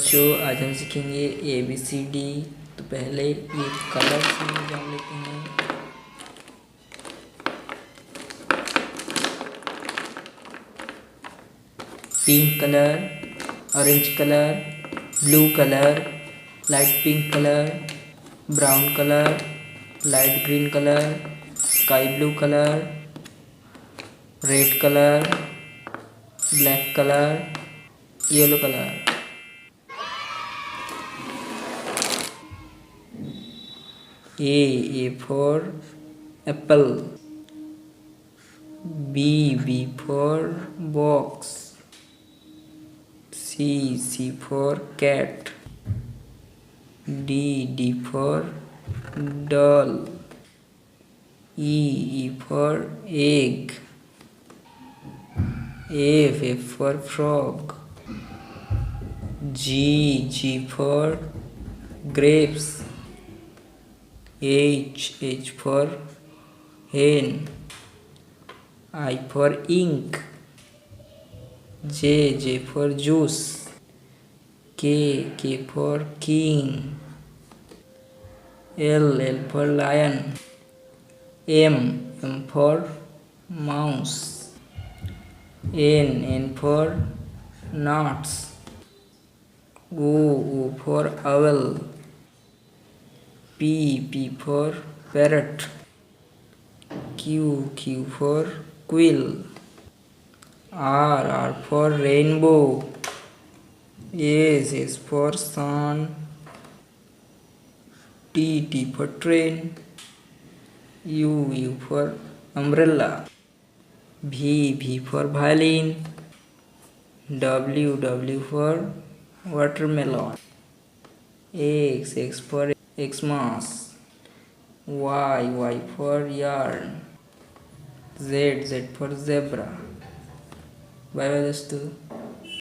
बच्चों, आज हम सीखेंगे ABCD। तो पहले ये कलर से जान लेते हैं। Pink colour, orange colour, blue colour, light pink colour, brown colour, light green colour, sky blue colour, red colour, black colour, yellow colour. A for apple. B for box. C for cat. D for doll. E for egg. F for frog. G for grapes. H for hen. I for ink. J for juice. K for king. L for lion. M for mouse. N for nuts. O for owl. P for parrot. Q for quill. R for rainbow. S for sun. T for train. U for umbrella. V for violin. W for watermelon. X for Xmas. Y for yarn. Z for zebra. Bye bye दोस्तों।